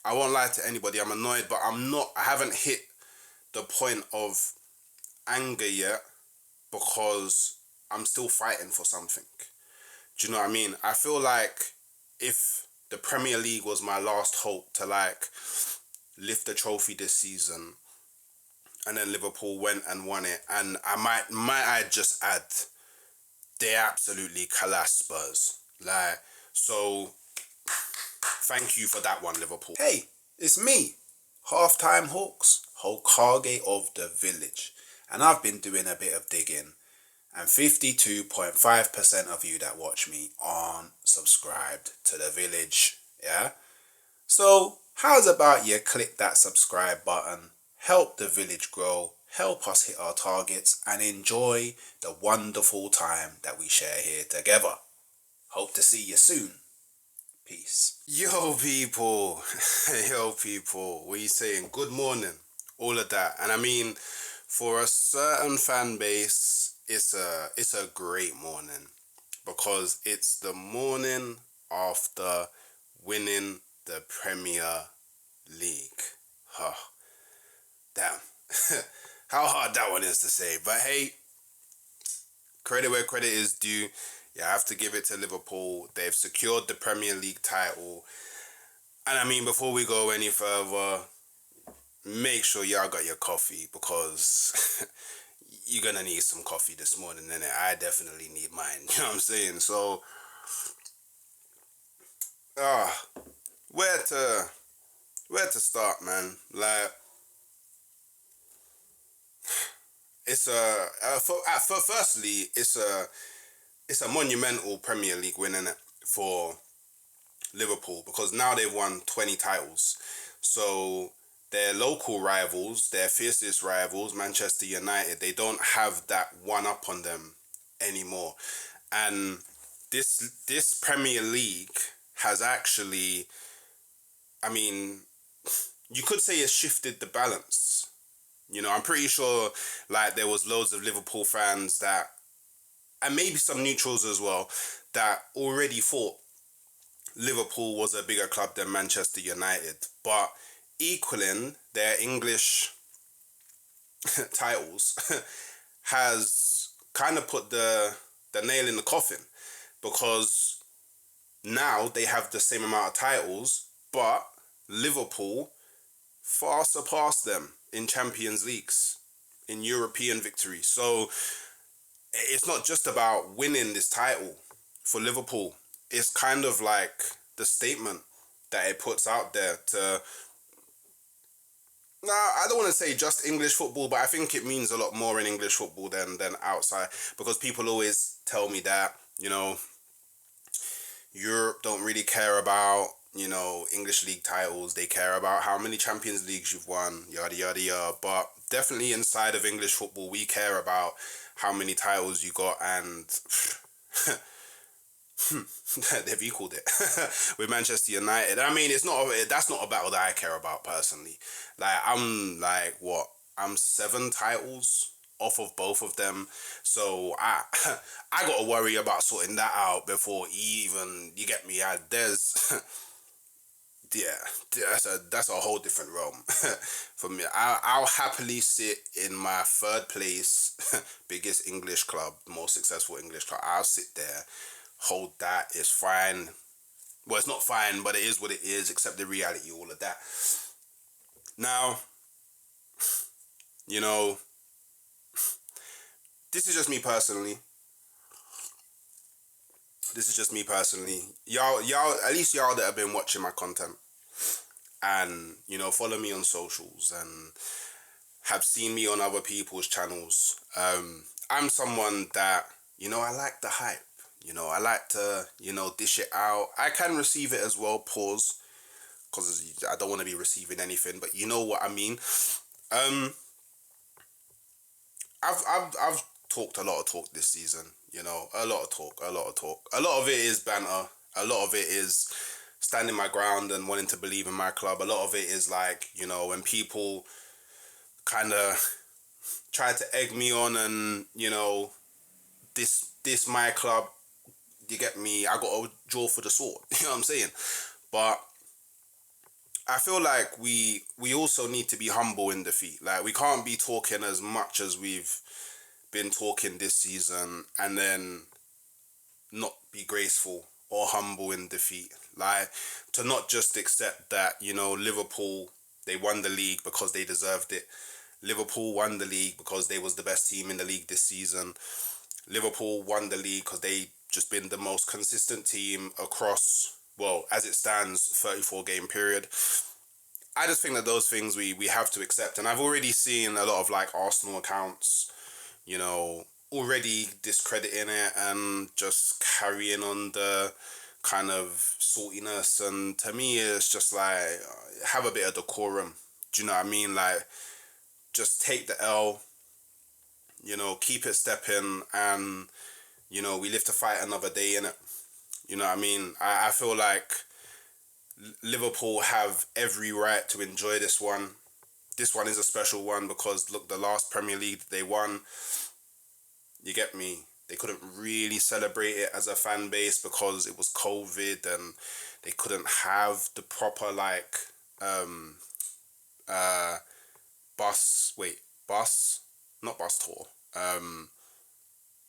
I won't lie to anybody, I'm annoyed, but I haven't hit the point of anger yet because I'm still fighting for something. Do you know what I mean? I feel like if the Premier League was my last hope to like lift the trophy this season, and then Liverpool went and won it, and I just add, they absolutely collapsed Spurs. Like, so thank you for that one, Liverpool. Hey, it's me, Half-Time Hawks, Hokage of the Village, and I've been doing a bit of digging, and 52.5% of you that watch me aren't subscribed to the Village, yeah? So, how's about you click that subscribe button, help the Village grow, help us hit our targets, and enjoy the wonderful time that we share here together. Hope to see you soon. Peace. Yo, people. Yo, people. What are you saying? Good morning. All of that. And I mean, for a certain fan base, it's a great morning because it's the morning after winning the Premier League. Huh. Damn. How hard that one is to say. But hey, credit where credit is due. Yeah, I have to give it to Liverpool. They've secured the Premier League title. And I mean, before we go any further, make sure y'all got your coffee because you're going to need some coffee this morning, innit? I definitely need mine. You know what I'm saying? So, where to start, man? Like, it's firstly, it's a monumental Premier League win, innit, for Liverpool, because now they've won 20 titles. So their local rivals, their fiercest rivals, Manchester United, they don't have that one up on them anymore. And this Premier League has actually, I mean, you could say it's shifted the balance. You know, I'm pretty sure like there was loads of Liverpool fans that, and maybe some neutrals as well, that already thought Liverpool was a bigger club than Manchester United. But equaling their English titles has kind of put the nail in the coffin, because now they have the same amount of titles, but Liverpool far surpassed them in Champions Leagues, in European victories. So it's not just about winning this title for Liverpool. It's kind of like the statement that it puts out there to, I don't want to say just English football, but I think it means a lot more in English football than outside, because people always tell me that, you know, Europe don't really care about, you know, English league titles. They care about how many Champions Leagues you've won, yada, yada, yada. But definitely inside of English football, we care about how many titles you got, and they've equaled it with Manchester United. I mean, that's not a battle that I care about personally. Like, I'm 7 titles off of both of them, so I gotta worry about sorting that out before even, you get me. There's yeah, that's a whole different realm for me. I'll happily sit in my 3rd place biggest English club, most successful English club. I'll sit there, hold that. It's fine. Well, it's not fine, but it is what it is. Accept the reality, all of that. Now, you know, this is just me personally. Y'all, at least y'all that have been watching my content and, you know, follow me on socials and have seen me on other people's channels. I'm someone that, you know, I like the hype. You know, I like to, you know, dish it out. I can receive it as well, pause, because I don't want to be receiving anything, but you know what I mean. I've talked a lot of talk this season, you know, a lot of talk. A lot of it is banter. A lot of it is standing my ground and wanting to believe in my club. A lot of it is like, you know, when people kind of try to egg me on and, you know, this my club, you get me, I got to draw for the sword. You know what I'm saying? But I feel like we also need to be humble in defeat. Like we can't be talking as much as we've been talking this season and then not be graceful or humble in defeat. Like to not just accept that, Liverpool, they won the league because they deserved it. Liverpool won the league because they was the best team in the league this season. Liverpool won the league because they just been the most consistent team across, well, as it stands, 34 game period. I just think that those things we have to accept. And I've already seen a lot of like Arsenal accounts, already discrediting it and just carrying on the kind of saltiness. And to me, it's just like, have a bit of decorum. Do you know what I mean? Like, just take the L, keep it stepping, and, we live to fight another day, innit? You know what I mean? I feel like Liverpool have every right to enjoy this one. This one is a special one because, look, the last Premier League they won, you get me? They couldn't really celebrate it as a fan base because it was COVID and they couldn't have the proper, like, not bus tour.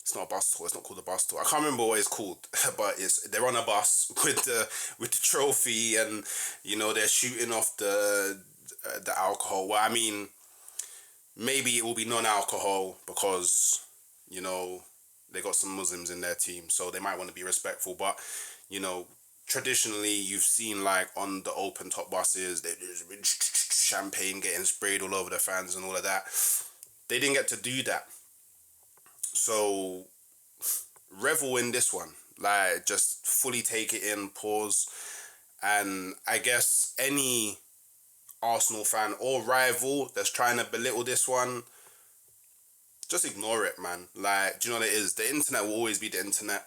It's not a bus tour. It's not called a bus tour. I can't remember what it's called, but they're on a bus with the trophy, and they're shooting off the alcohol. Well, I mean, maybe it will be non-alcohol because they got some Muslims in their team, so they might want to be respectful. But traditionally, you've seen like on the open top buses, there's been champagne getting sprayed all over the fans and all of that. They didn't get to do that. So revel in this one, like just fully take it in, pause, and I guess any Arsenal fan or rival that's trying to belittle this one, just ignore it, man. Like, do you know what it is? The internet will always be the internet.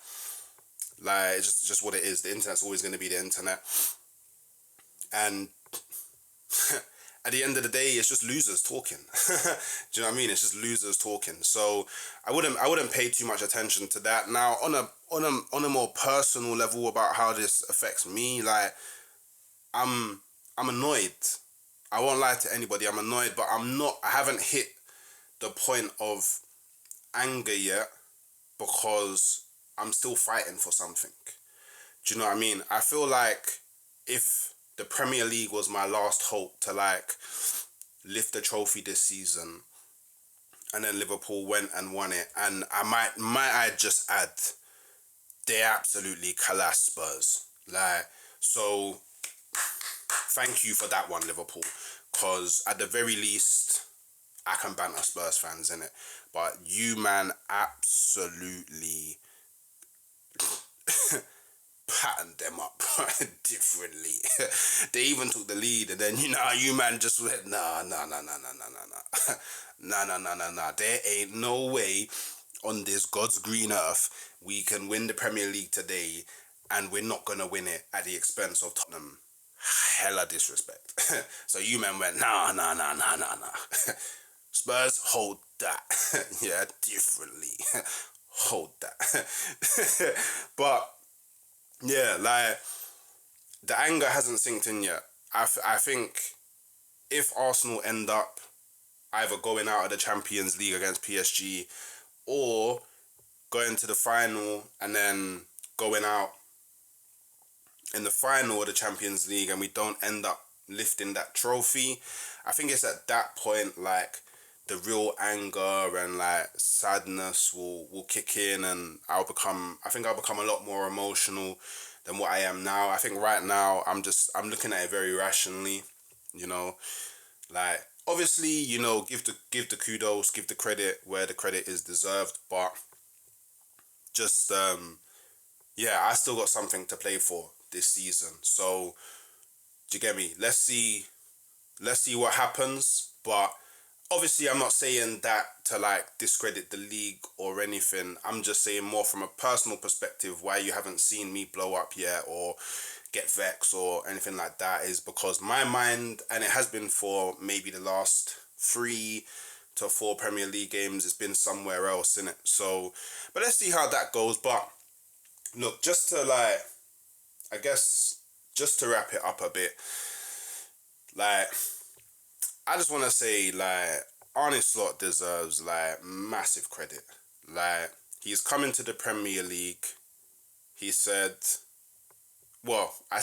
Like, it's just what it is. The internet's always going to be the internet, and at the end of the day, it's just losers talking. Do you know what I mean? It's just losers talking. So I wouldn't pay too much attention to that. Now, on a more personal level about how this affects me, like I'm annoyed. I won't lie to anybody. I'm annoyed, but I haven't hit the point of anger yet because I'm still fighting for something. Do you know what I mean? I feel like if the Premier League was my last hope to like lift the trophy this season, and then Liverpool went and won it, and I just add, they absolutely collapsed Spurs. Like, so thank you for that one, Liverpool, because at the very least I can banter Spurs fans in it, but you man absolutely patterned them up differently. They even took the lead, and then you man just went nah. There ain't no way on this God's green earth we can win the Premier League today, and we're not gonna win it at the expense of Tottenham. Hella disrespect. So you man went nah. Spurs, hold that. Yeah, differently. Hold that. But yeah, like, the anger hasn't sinked in yet. I think if Arsenal end up either going out of the Champions League against PSG or going to the final and then going out in the final of the Champions League and we don't end up lifting that trophy, I think it's at that point like the real anger and like sadness will kick in, and I'll become a lot more emotional than what I am now. I think right now I'm looking at it very rationally, like obviously, give the kudos, give the credit where the credit is deserved, but just I still got something to play for this season. So do you get me? Let's see what happens, but obviously, I'm not saying that to like discredit the league or anything. I'm just saying more from a personal perspective why you haven't seen me blow up yet or get vexed or anything like that is because my mind, and it has been for maybe the last 3 to 4 Premier League games, it's been somewhere else, innit? So, but let's see how that goes. But look, just to wrap it up a bit, Like, I just want to say, like, Arne Slot deserves, like, massive credit. Like, he's coming to the Premier League. He said, well, I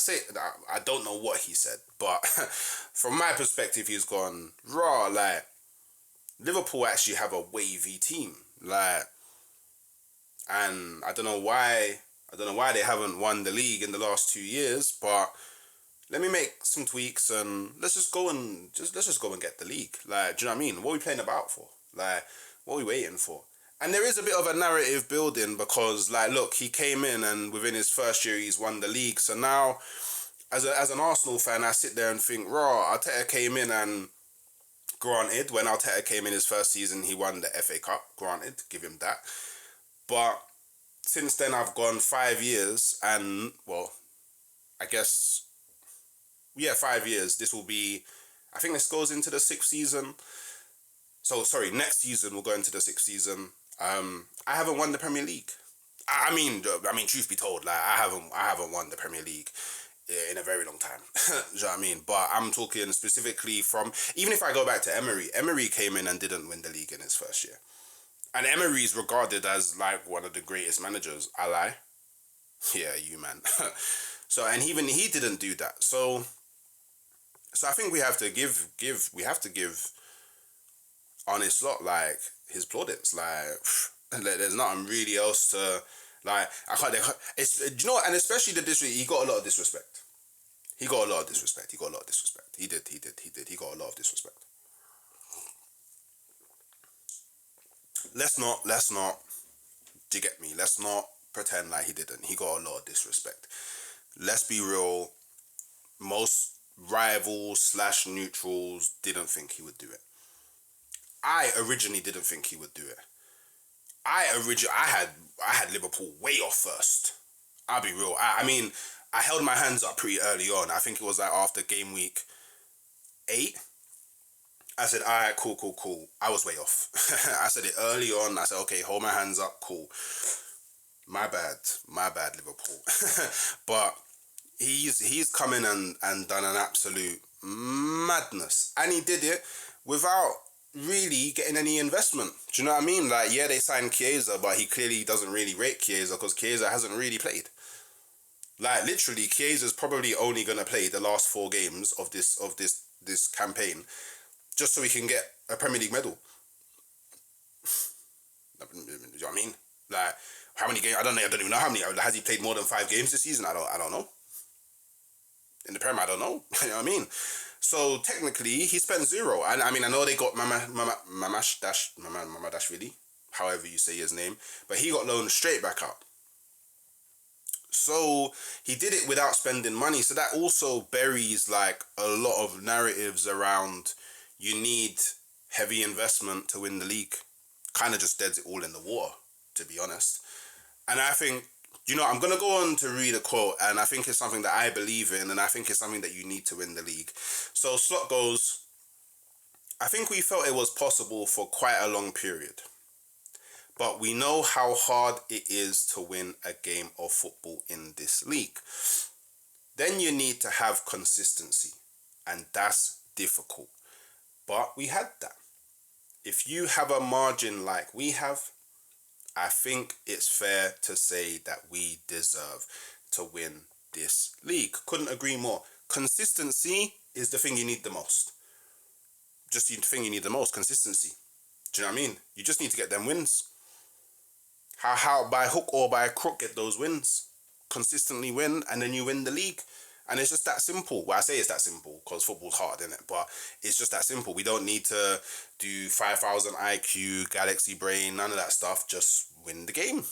don't know what he said, but from my perspective, he's gone, raw, like, Liverpool actually have a wavy team. Like, and I don't know why they haven't won the league in the last 2 years, but let me make some tweaks and let's just go and get the league. Like, do you know what I mean? What are we playing about for? Like, what are we waiting for? And there is a bit of a narrative building because, like, look, he came in and within his first year he's won the league. So now, as an Arsenal fan, I sit there and think, raw, Arteta came in and granted, when Arteta came in his first season, he won the FA Cup. Granted, give him that. But since then, I've gone 5 years and, well, I guess, yeah, 5 years. This will be, I think this goes into the 6th season. So, sorry, next season we'll go into the 6th season. I haven't won the Premier League. I mean, truth be told, like, I haven't won the Premier League in a very long time. Do you know what I mean? But I'm talking specifically from, even if I go back to Emery came in and didn't win the league in his first year. And Emery is regarded as, like, one of the greatest managers. I lie? Yeah, you, man. So, and even he didn't do that. So I think we have to give Arne Slot, like, his plaudits. Like, there's nothing really else to, like, do you know what? And especially the disrespect, he got a lot of disrespect. He got a lot of disrespect. He got a lot of disrespect. He did. He got a lot of disrespect. Let's not, do you get me? Let's not pretend like he didn't. He got a lot of disrespect. Let's be real. Most rivals / neutrals didn't think he would do it. I originally didn't think he would do it. I had Liverpool way off first. I'll be real. I mean, I held my hands up pretty early on. I think it was like after game week 8. I said, all right, cool. I was way off. I said it early on. I said, okay, hold my hands up, cool. My bad, Liverpool. But he's come in and done an absolute madness. And he did it without really getting any investment. Do you know what I mean? Like, yeah, they signed Chiesa, but he clearly doesn't really rate Chiesa because Chiesa hasn't really played. Like, literally, Chiesa's probably only going to play the last 4 games of this campaign just so he can get a Premier League medal. Do you know what I mean? Like, how many games? I don't even know how many. Has he played more than 5 games this season? I don't know. In the Premier, I don't know. You know what I mean? So technically, he spent 0. And I mean, I know they got Mamardashvili, however you say his name, but he got loaned straight back out. So he did it without spending money. So that also buries, like, a lot of narratives around you need heavy investment to win the league. Kind of just deads it all in the water, to be honest. And I think, you know, I'm going to go on to read a quote, and I think it's something that I believe in, and I think it's something that you need to win the league. So Slot goes, I think we felt it was possible for quite a long period, but we know how hard it is to win a game of football in this league. Then you need to have consistency, and that's difficult. But we had that. If you have a margin like we have, I think it's fair to say that we deserve to win this league. Couldn't agree more. Consistency is the thing you need the most. Just the thing you need the most, consistency. Do you know what I mean? You just need to get them wins. How by hook or by crook get those wins. Consistently win, and then you win the league. And it's just that simple. Well, I say it's that simple because football's hard, isn't it? But it's just that simple. We don't need to do 5,000 IQ, galaxy brain, none of that stuff. Just win the game.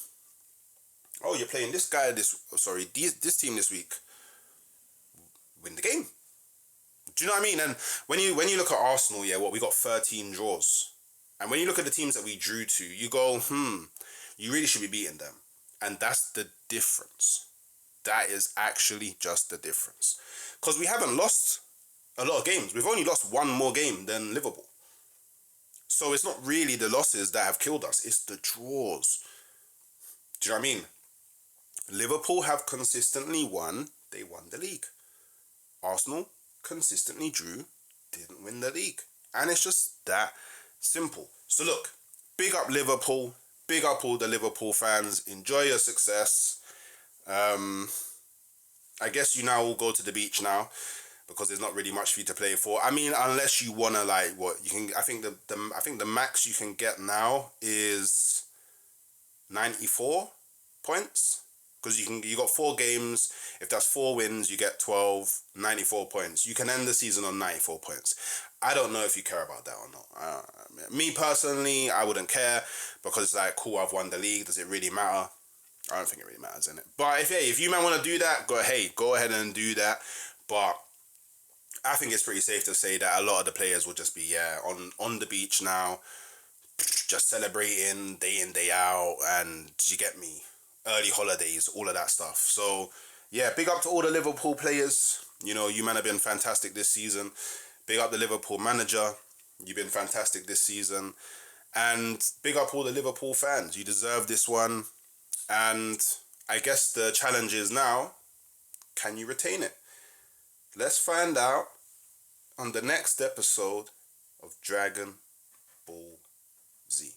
Oh, you're playing this guy this team this week. Win the game. Do you know what I mean? And when you look at Arsenal, yeah, we got 13 draws. And when you look at the teams that we drew to, you go, you really should be beating them. And that's the difference. That is actually just the difference. Because we haven't lost a lot of games. We've only lost 1 more game than Liverpool. So it's not really the losses that have killed us. It's the draws. Do you know what I mean? Liverpool have consistently won. They won the league. Arsenal consistently drew. didn't win the league. And it's just that simple. So look, big up Liverpool. Big up all the Liverpool fans. Enjoy your success. I guess you now all go to the beach now, because there's not really much for you to play for. I mean, unless you wanna like what you can. I think the max you can get now is 94 points, because you got 4 games. If that's 4 wins, you get 12, 94 points. You can end the season on 94 points. I don't know if you care about that or not. Me personally, I wouldn't care, because it's like, cool, I've won the league. Does it really matter? I don't think it really matters, innit? But if you man want to do that, go ahead and do that. But I think it's pretty safe to say that a lot of the players will just be on the beach now, just celebrating day in, day out, and you get me, early holidays, all of that stuff. So yeah, big up to all the Liverpool players. You know, you man have been fantastic this season. Big up the Liverpool manager. You've been fantastic this season. And big up all the Liverpool fans. You deserve this one. And I guess the challenge is now, can you retain it? Let's find out on the next episode of Dragon Ball Z.